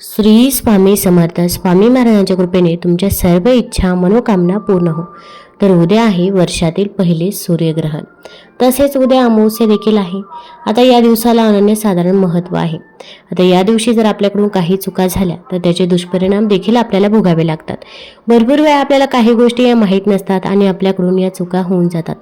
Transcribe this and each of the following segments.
श्री स्वामी समर्थ. स्वामी महाराजांच्या कृपेने तुमच्या सर्व इच्छा मनोकामना पूर्ण हो. तर उद्या आहे वर्षातील पहिले सूर्यग्रहण, तसेच उद्या अमावस्या देखील आहे. आता या दिवसाला अनन्यसाधारण महत्त्व आहे. आता या दिवशी जर आपल्याकडून काही चुका झाल्या तर त्याचे दुष्परिणाम देखील आपल्याला भोगावे लागतात. भरपूर वेळा आपल्याला काही गोष्टी या माहीत नसतात आणि आपल्याकडून या चुका होऊन जातात.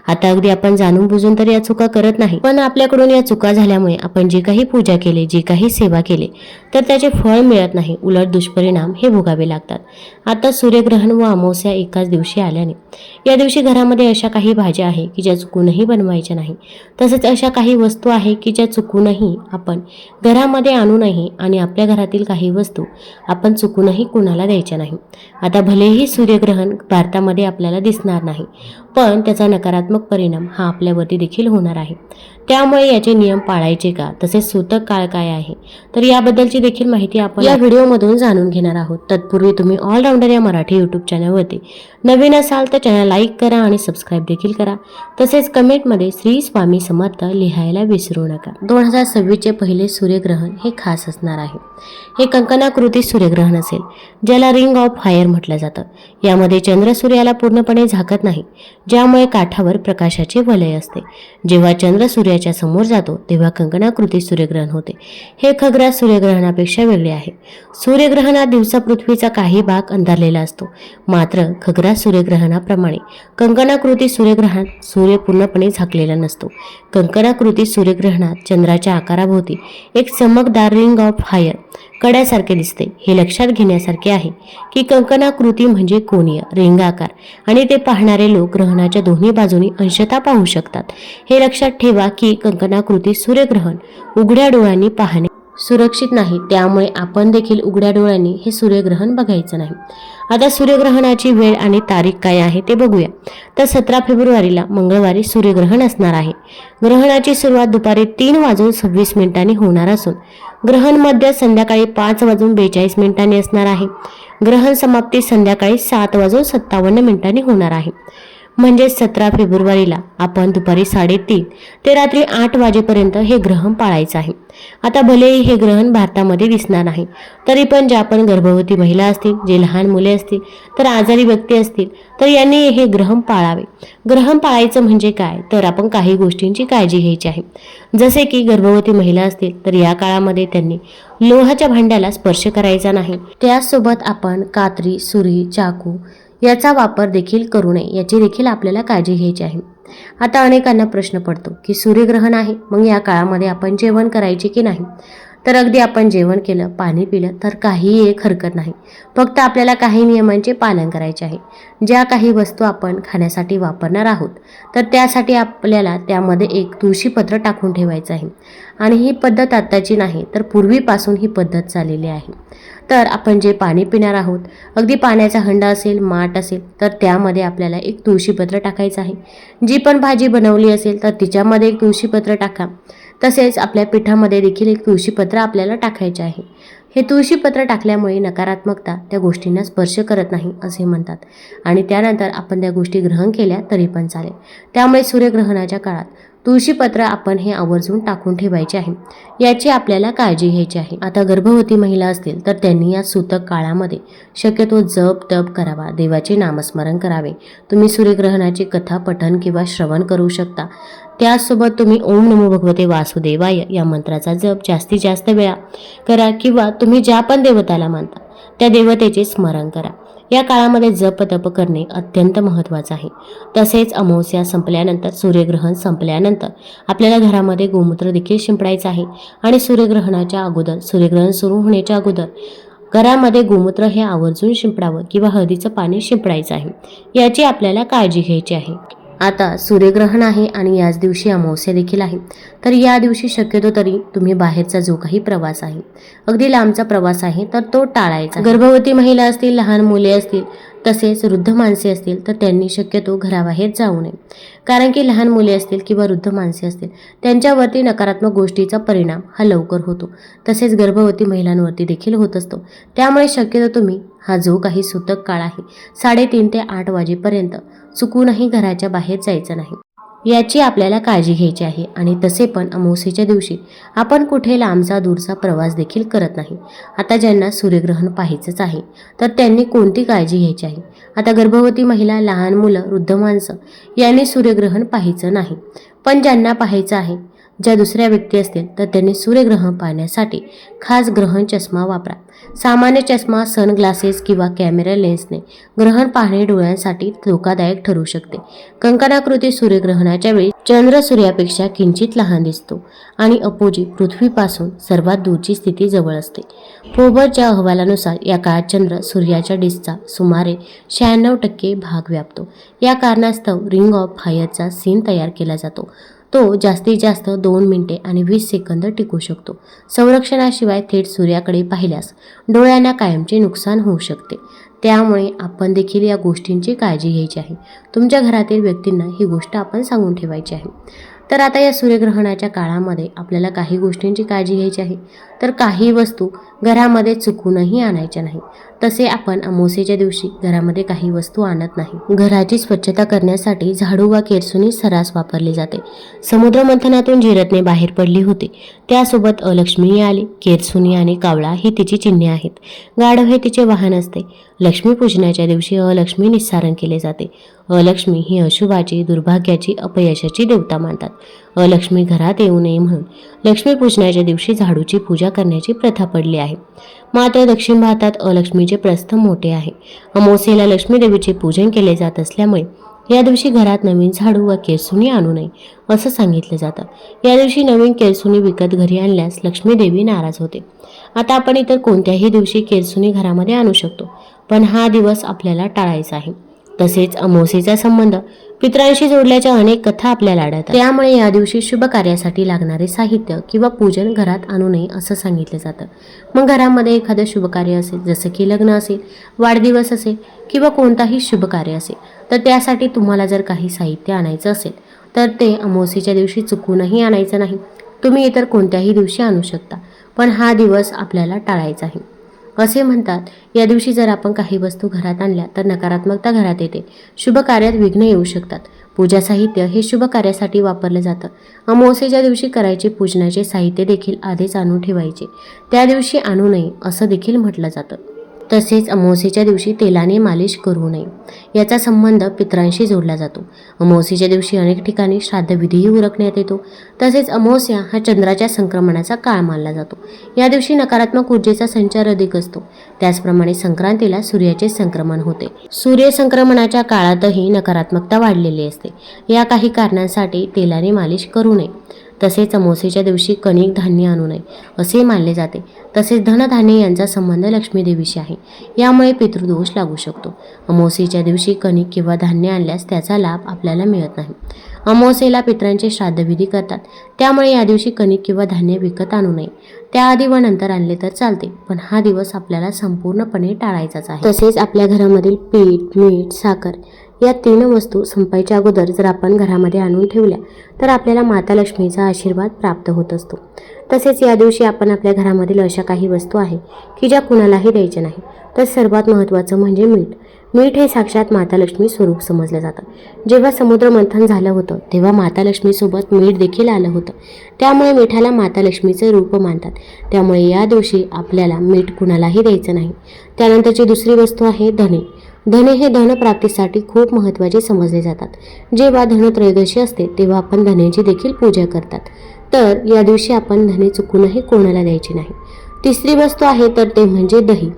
आता अगदी आपण जाणून बुजून तर या चुका करत नाही, पण आपल्याकडून या चुका झाल्यामुळे आपण जे काही पूजा केली, जी काही सेवा केली तर त्याचे फळ मिळत नाही, उलट दुष्परिणाम हे भोगावे लागतात. आता सूर्यग्रहण व अमावस्या एकाच दिवशी आल्याने या दिवशी घरामध्ये अशा काही भाज्या आहे की ज्या चुकूनही बनवायच्या नाही. तसेच अशा काही वस्तू आहे की ज्या चुकूनही आपण घरामध्ये आणू नये आणि आपल्या घरातील काही वस्तू आपण चुकूनही कुणाला द्यायच्या नाही. आता भलेही सूर्यग्रहण भारतामध्ये आपल्याला दिसणार नाही, पण त्याचा नकारात्मक परिणाम हा आपल्यावरती देखील होणार आहे. त्यामुळे याचे नियम पाळायचे का, तसेच सूतक काळ काय आहे, तर याबद्दलची देखील माहिती आपण या व्हिडिओमधून जाणून घेणार आहोत. तत्पूर्वी तुम्ही ऑलराऊंडर या मराठी यूट्यूब चॅनलवरती नवीन असाल तर चॅनल लाईक करा आणि सबस्क्राईब देखील करा. तसेच कमेंटमध्ये श्री स्वामी समर्थ लिहायला विसरू नका. 2026चे पहिले सूर्यग्रहण हे खास असणार आहे. हे कंकणाकृती सूर्यग्रहण असेल, ज्याला रिंग ऑफ फायर म्हटलं जातं. यामध्ये चंद्र सूर्याला पूर्णपणे झाकत नाही, ज्यामुळे काठावर प्रकाशाचे वलय असते. जेव्हा चंद्र सूर्याच्या समोर जातो तेव्हा कंकणाकृती सूर्यग्रहण होते. हे खग्रास सूर्यग्रहणापेक्षा वेगळे आहे. सूर्यग्रहणात दिवसा पृथ्वीचा काही भाग अंधारलेला असतो, मात्र खग्रास सूर्यग्रहणाप्रमाणे कंकणाकृती सूर्यग्रहणात सूर्य पूर्णपणे झाकलेला नसतो. कंकणाकृती सूर्यग्रहणात चंद्राच्या आकाराभोवती एक चमकदार रिंग ऑफ फायर कड्यासारखे दिसते. हे लक्षात घेण्यासारखे आहे की कंकणाकृती म्हणजे कोनीय रिंग आकार आणि ते पाहणारे लोक ग्रहणाच्या दोन्ही बाजूनी अंशतः पाहू शकतात. हे लक्षात ठेवा की कंकणाकृती सूर्यग्रहण उघड्या डोळ्यांनी पाहणे सुरक्षित नाही, त्यामुळे आपण देखील उघड्या डोळ्यांनी हे सूर्यग्रहण बघायचं नाही. आता सूर्यग्रहणाची वेळ आणि तारीख काय आहे ते बघूया. तर 17 फेब्रुवारीला मंगळवारी सूर्यग्रहण असणार आहे. ग्रहणाची सुरुवात दुपारी 3:26 होणार असून ग्रहण मध्य संध्याकाळी 5:42 असणार आहे. ग्रहण समाप्ती संध्याकाळी 7:57 होणार आहे. म्हणजे 17 फेब्रुवारीला आपण दुपारी 3:30 ते रात्री 8 वाजेपर्यंत हे ग्रहण पाळायचं आहे. आता भलेही हे ग्रहण भारतामध्ये दिसणार नाही, तरी पण ज्या पण गर्भवती महिला असतील, जे लहान मुले असतील, तर आजारी व्यक्ती असतील, तर यांनी हे ग्रहण पाळावे. ग्रहण पाळायचं म्हणजे काय, तर आपण काही गोष्टींची काळजी घ्यायची आहे. जसे की गर्भवती महिला असतील तर या काळामध्ये त्यांनी लोहाच्या भांड्याला स्पर्श करायचा नाही. त्याचसोबत आपण कात्री, सुरी, चाकू याचा वापर देखील करू नये, याची देखील आपल्याला काळजी घ्यायची आहे. आता अनेकांना प्रश्न पडतो की सूर्यग्रहण आहे, मग या काळामध्ये आपण जेवण करायचे की नाही. तर अगदी आपण जेवण केलं, पाणी पिलं तर काहीही एक हरकत नाही. फक्त आपल्याला काही नियमांचे पालन करायचे आहे. ज्या काही वस्तू आपण खाण्यासाठी वापरणार आहोत तर त्यासाठी आपल्याला त्यामध्ये एक तुळशीपत्र टाकून ठेवायचं आहे. आणि ही पद्धत आत्ताची नाही, तर पूर्वीपासून ही पद्धत चाललेली आहे. तर आपण जे पाणी पिणार आहोत, अगदी पाण्याचा हंडा असेल, माठ असेल, तर त्यामध्ये आपल्याला एक तुळशीपत्र टाकायचं आहे. जी पण भाजी बनवली असेल तर तिच्यामध्ये एक तुळशीपत्र टाका. तसेच आपल्या पिठामध्ये देखील एक तुळशीपत्र आपल्याला टाकायचे आहे. हे तुळशीपत्र टाकल्यामुळे नकारात्मकता त्या गोष्टींना स्पर्श करत नाही असे म्हणतात, आणि त्यानंतर आपण त्या गोष्टी ग्रहण केल्या तरी पण चालेल. त्यामुळे सूर्यग्रहणाच्या काळात तुळशीपत्र आपण हे आवर्जून टाकून ठेवायचे आहे, याची आपल्याला काळजी घ्यायची आहे. आता गर्भवती महिला असतील तर त्यांनी या सूतक काळामध्ये शक्यतो जप तप करावा, देवाचे नामस्मरण करावे. तुम्ही सूर्यग्रहणाची कथा पठण किंवा श्रवण करू शकता. त्याचसोबत तुम्ही ओम नमो भगवते वासुदेवाय या मंत्राचा जप जास्तीत जास्त वेळा करा, किंवा तुम्ही ज्या पण देवताला मानता त्या देवतेचे स्मरण करा. या काळामध्ये जप तप करणे अत्यंत महत्त्वाचं आहे. तसेच अमावस्या संपल्यानंतर, सूर्यग्रहण संपल्यानंतर आपल्याला घरामध्ये गोमूत्र देखील शिंपडायचं आहे. आणि सूर्यग्रहणाच्या अगोदर, सूर्यग्रहण सुरू होण्याच्या अगोदर घरामध्ये गोमूत्र हे आवर्जून शिंपडावं किंवा हळदीचं पाणी शिंपडायचं आहे, याची आपल्याला काळजी घ्यायची आहे. आता सूर्यग्रहण आहे आणि याच दिवशी अमावस्या देखील आहे. तर या दिवशी शक्यतो तरी तुम्ही बाहेरचा जो काही प्रवास आहे, अगदी लांबचा प्रवास आहे, तर तो टाळायचा. गर्भवती महिला असतील, लहान मुले असतील, तसेच वृद्ध माणसे असतील तर त्यांनी शक्यतो घराबाहेर जाऊ नये. कारण की लहान मुले असतील किंवा वृद्ध माणसे असतील त्यांच्यावरती नकारात्मक गोष्टीचा परिणाम हा लवकर होतो. तसेच गर्भवती महिलांवरती देखील होत असतो. त्यामुळे शक्यतो तुम्ही हा जो काही सूतक काळ आहे 3:30 ते 8 वाजेपर्यंत चुकूनही घराच्या बाहेर जायचं नाही. याची आपल्याला काळजी घ्यायची आहे. आणि तसे पण अमावस्येच्या दिवशी आपण कुठे लांबचा दूरचा प्रवास देखील करत नाही. आता ज्यांना सूर्यग्रहण पाहायचंच आहे तर त्यांनी कोणती काळजी घ्यायची आहे? आता गर्भवती महिला, लहान मुलं, वृद्ध माणसं यांनी सूर्यग्रहण पाहायचं नाही. पण ज्यांना पाहायचं आहे, ज्या दुसऱ्या व्यक्ती असतील तर त्यांनी सूर्यग्रहण पाहण्यासाठी खास ग्रहण चष्मा वापरा. सामान्य चष्मा, सनग्लासेस किंवा कॅमेरा लेन्सने ग्रहण पाहणे डोळ्यांसाठी धोकादायक ठरू शकते. कंकणाकृती सूर्यग्रहणाच्या वेळी चंद्र सूर्यापेक्षा किंचित लहान दिसतो आणि अपोजिट पृथ्वीपासून सर्वात दूरची स्थिती जवळ असते. फोबरच्या अहवालानुसार या काळात चंद्र सूर्याच्या डिस्कचा सुमारे 96% भाग व्यापतो. या कारणास्तव रिंग ऑफ फायरचा सीन तयार केला जातो. तो जास्तीत जास्त 2 मिनिटे आणि 20 सेकंद टिकू शकतो. संरक्षणाशिवाय थेट सूर्याकडे पाहिल्यास डोळ्यांना कायमचे नुकसान होऊ शकते. त्यामुळे आपण देखील या गोष्टींची काळजी घ्यायची आहे. तुमच्या घरातील व्यक्तींना ही गोष्ट आपण सांगून ठेवायची आहे. तर आता या सूर्यग्रहणाच्या काळामध्ये आपल्याला काही गोष्टींची काळजी घ्यायची आहे. तर काही वस्तू घरामध्ये चुकूनही आणायच्या नाही. तसे आपण अमावस्येच्या दिवशी घरामध्ये काही वस्तू आणत नाही. घराची स्वच्छता करण्यासाठी झाडू वा केरसुणी सर्रास वापरली जाते. समुद्रमंथनातून जी रत्ने बाहेर पडली होती त्यासोबत अलक्ष्मीही आली. केरसुणी आणि कावळा ही तिची चिन्हे आहेत. गाढव हे तिचे वाहन असते. लक्ष्मीपूजनाच्या दिवशी अलक्ष्मी निस्सारण केले जाते. अलक्ष्मी ही अशुभाची, दुर्भाग्याची, अपयशाची देवता मानतात. अलक्ष्मी घरात येऊ नये म्हणून लक्ष्मीपूजनाच्या दिवशी झाडूची पूजा करण्याची प्रथा पडली आहे. मात्र दक्षिण भारतात अलक्ष्मीचे प्रस्थ मोठे आहे. अमावस्येला लक्ष्मी देवीचे पूजन केले जात असल्यामुळे या दिवशी घरात नवीन झाडू व केरसुणी आणू नये असं सांगितलं जातं. या दिवशी नवीन केरसुणी विकत घरी आणल्यास लक्ष्मी देवी नाराज होते. आता आपण इतर कोणत्याही दिवशी केरसुणी घरामध्ये आणू शकतो, पण हा दिवस आपल्याला टाळायचा आहे. तसेच अमावस्येचा संबंध पितरांशी जोडल्याच्या अनेक कथा आपल्याला आढळतात. त्यामुळे या दिवशी शुभ कार्यासाठी लागणारे साहित्य किंवा पूजन घरात आणू नये असं सांगितलं जातं. मग घरामध्ये एखादं शुभ कार्य असेल, जसं की लग्न असेल, वाढदिवस असेल किंवा कोणताही शुभ कार्य असेल, तर त्यासाठी तुम्हाला जर काही साहित्य आणायचं असेल तर ते अमावस्येच्या दिवशी चुकूनही आणायचं नाही. तुम्ही इतर कोणत्याही दिवशी आणू शकता, पण हा दिवस आपल्याला टाळायचा आहे. असे म्हणतात, या दिवशी जर आपण काही वस्तू घरात आणल्या तर नकारात्मकता घरात येते. शुभ कार्यात विघ्न येऊ शकतात. पूजा साहित्य हे शुभ कार्यासाठी वापरलं जातं. अमावस्येच्या दिवशी करायचे पूजनाचे साहित्य देखील आधीच आणून ठेवायचे. त्या दिवशी आणू नये असं देखील म्हटलं जातं. तसेच अमावस्येच्या दिवशी तेलाने मालिश करू नये. याचा संबंध पितरांशी जोडला जातो. अमावस्येच्या दिवशी अनेक ठिकाणी श्राद्धविधीही उरकण्यात येतो. तसेच अमावस्या हा चंद्राच्या संक्रमणाचा काळ मानला जातो. या दिवशी नकारात्मक ऊर्जेचा संचार अधिक असतो. त्याचप्रमाणे संक्रांतीला सूर्याचे संक्रमण होते. सूर्य संक्रमणाच्या काळातही नकारात्मकता वाढलेली असते. या काही कारणांसाठी तेलाने मालिश करू नये. तसेच अमावस्येच्या दिवशी कणिक धान्य आणू नये असे मानले जाते. तसेच धनधान्य यांचा संबंध लक्ष्मी देवीशी आहे. यामुळे पितृदोष लागू शकतो. अमावस्येच्या दिवशी कणिक किंवा धान्य आणल्यास त्याचा लाभ आपल्याला मिळत नाही. अमावस्येला पितरांचे श्राद्धविधी करतात. त्यामुळे या दिवशी कणिक किंवा धान्य विकत आणू नये. त्याआधी व नंतर आणले तर चालते, पण हा दिवस आपल्याला संपूर्णपणे टाळायचाच आहे. तसेच आपल्या घरामधील पीठ, मीठ, साखर या 3 वस्तू संपायच्या अगोदर जर आपण घरामध्ये आणून ठेवल्या तर आपल्याला माता लक्ष्मीचा आशीर्वाद प्राप्त होत असतो. तसेच या दिवशी आपण आपल्या घरामधील अशा काही वस्तू आहे की ज्या कुणालाही द्यायच्या नाही. तर सर्वात महत्त्वाचं म्हणजे मीठ. मीठ हे साक्षात माता लक्ष्मी स्वरूप समजलं जातं. जेव्हा समुद्र मंथन झालं होतं तेव्हा माता लक्ष्मीसोबत मीठ देखील आलं होतं. त्यामुळे मिठाला माता लक्ष्मीचे रूप मानतात. त्यामुळे या दिवशी आपल्याला मीठ कुणालाही द्यायचं नाही. त्यानंतरची दुसरी वस्तू आहे धने. धने हे धनप्राप्तीसाठी खूप महत्त्वाचे समजले जातात. जेव्हा धनत्रयोदशी असते तेव्हा आपण धन्याची देखील पूजा करतात. तर या दिवशी आपण धने चुकूनही कोणाला द्यायची नाही. तिसरी वस्तू आहे तर ते म्हणजे दही.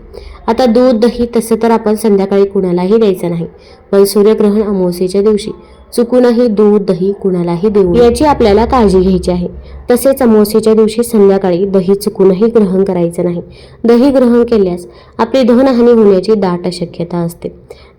आता दूध, दही तसं तर आपण संध्याकाळी कुणालाही द्यायचं नाही, पण सूर्यग्रहण अमावस्येच्या दिवशी चुकूनही दूध, दही कुणालाही देऊ नये याची आपल्याला काळजी घ्यायची आहे. तसेच अमावस्येच्या दिवशी संध्याकाळी दही चुकूनही ग्रहण करायचं नाही. दही ग्रहण केल्यास आपली धनहानी होण्याची दाट शक्यता असते.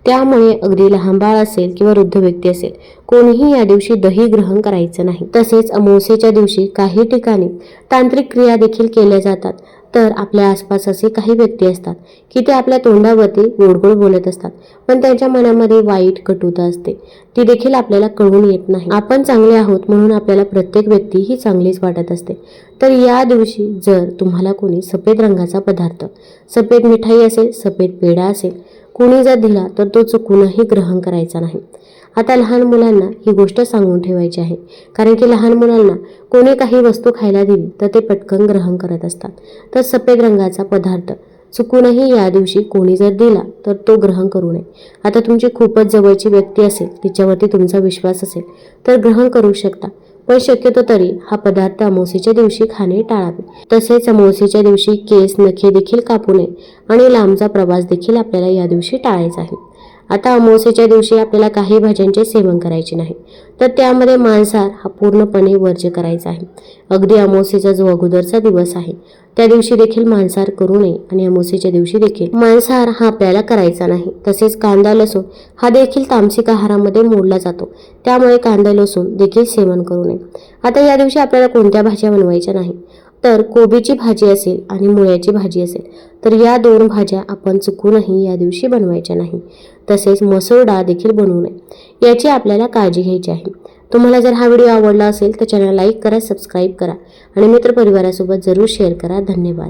त्यामुळे अगदी लहान बाळ असेल किंवा वृद्ध व्यक्ती असेल, कोणीही या दिवशी दही ग्रहण करायचं नाही. तसेच अमावस्येच्या दिवशी काही ठिकाणी तांत्रिक क्रिया देखील केल्या जातात. तर आपल्या आसपास असे काही व्यक्ती असतात की ते आपल्या तोंडावरती गोड गोड बोलत असतात, पण त्यांच्या मनामध्ये वाईट कटुता असते. ती देखील आपल्याला कळून येत नाही. आपण चांगले आहोत म्हणून आपल्याला प्रत्येक व्यक्ती ही चांगलीच वाटत असते. तर या दिवशी जर तुम्हाला कोणी सफेद रंगाचा पदार्थ, सफेद मिठाई असेल, सफेद पेढा असेल, कोणी जर दिला तर तो चुकूनही ग्रहण करायचा नाही. आता लहान मुलांना ही गोष्ट सांगून ठेवायची आहे, कारण की लहान मुलांना कोणी काही वस्तू खायला दिली तर ते पटकन ग्रहण करत असतात. तर सफेद रंगाचा पदार्थ चुकूनही या दिवशी कोणी जर दिला तर तो ग्रहण करू नये. आता तुमची खूपच जवळची व्यक्ती असेल, तिच्यावरती तुमचा विश्वास असेल तर ग्रहण करू शकता, पण शक्यतो तरी हा पदार्थ अमावस्येच्या दिवशी खाणे टाळावे. तसेच अमावस्येच्या दिवशी केस नखे देखील कापू नये आणि लांबचा प्रवास देखील आपल्याला या दिवशी टाळायचा आहे. आता अमावस्येच्या दिवशी आपल्याला काही भाज्यांचे सेवन करायचे नाही, तर त्यामध्ये मांसाहार हा पूर्णपणे वर्ज्य करायचा आहे. अगदी अमावस्येचा जो अगोदरचा दिवस आहे त्या दिवशी देखील मांसाहार करू नये आणि अमावस्येच्या दिवशी देखील मांसाहार हा आपल्याला करायचा नाही. तसेच कांदा लसूण हा देखील तामसिक आहारामध्ये मोडला जातो, त्यामुळे कांदा लसूण देखील सेवन करू नये. आता या दिवशी आपल्याला कोणत्या भाज्या बनवायच्या नाही, तर कोबीची भाजी असेल आणि मुळ्याची भाजी असेल तर या 2 भाज्या आपण चुकूनही या दिवशी बनवायच्या नाही. तसेच मसूर डाळ देखील बनवू नये, याची आपल्याला काळजी घ्यायची आहे. तुम्हाला जर हा व्हिडिओ आवडला असेल तर चॅनल लाईक करा, सबस्क्राईब करा आणि मित्रपरिवारासोबत जरूर शेअर करा. धन्यवाद.